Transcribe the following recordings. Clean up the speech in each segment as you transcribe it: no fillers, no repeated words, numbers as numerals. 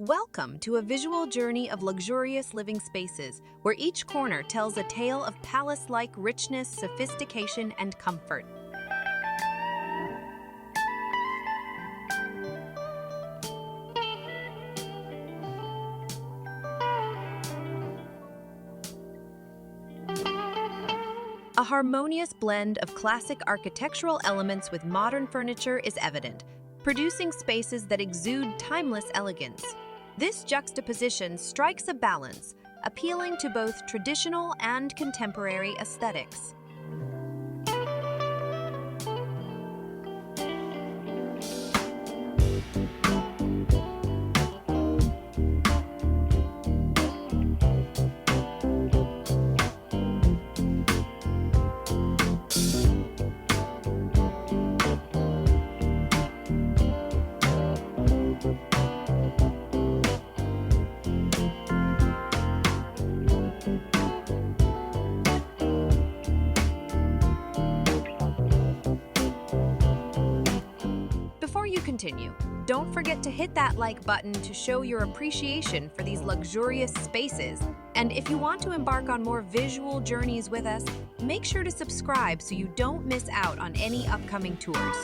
Welcome to a visual journey of luxurious living spaces, where each corner tells a tale of palace-like richness, sophistication, and comfort. A harmonious blend of classic architectural elements with modern furniture is evident, producing spaces that exude timeless elegance. This juxtaposition strikes a balance, appealing to both traditional and contemporary aesthetics. Before you continue, don't forget to hit that like button to show your appreciation for these luxurious spaces. And if you want to embark on more visual journeys with us, make sure to subscribe so you don't miss out on any upcoming tours.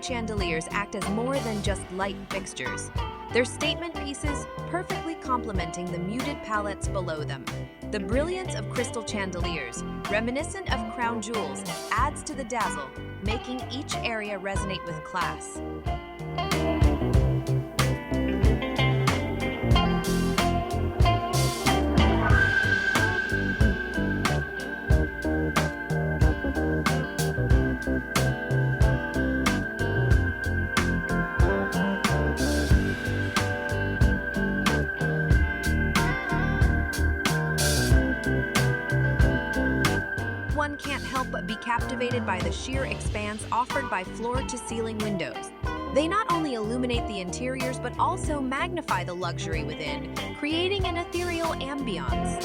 Chandeliers act as more than just light fixtures. They're statement pieces, perfectly complementing the muted palettes below them. The brilliance of crystal chandeliers, reminiscent of crown jewels, adds to the dazzle, making each area resonate with class. One can't help but be captivated by the sheer expanse offered by floor-to-ceiling windows. They not only illuminate the interiors but also magnify the luxury within, creating an ethereal ambiance.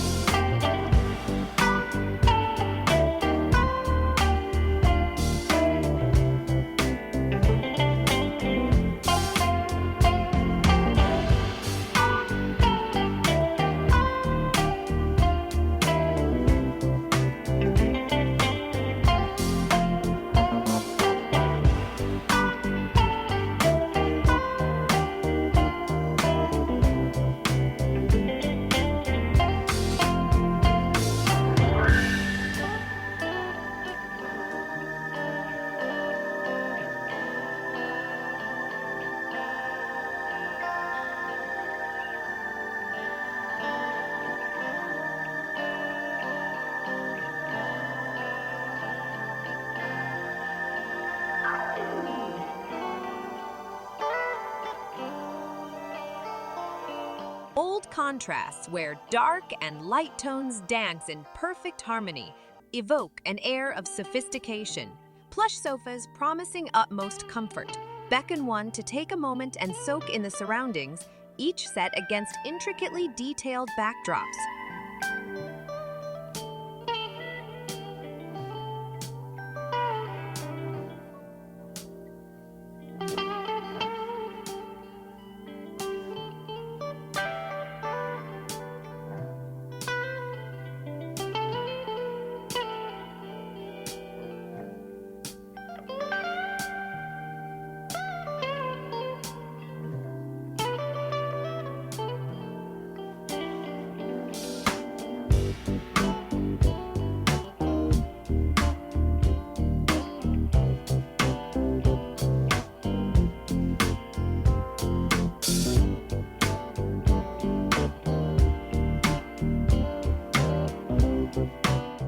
Bold contrasts where dark and light tones dance in perfect harmony evoke an air of sophistication. Plush sofas promising utmost comfort beckon one to take a moment and soak in the surroundings, each set against intricately detailed backdrops.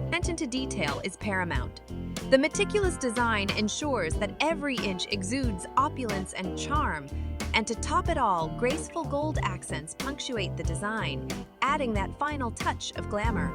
Attention to detail is paramount. The meticulous design ensures that every inch exudes opulence and charm, and to top it all, graceful gold accents punctuate the design, adding that final touch of glamour.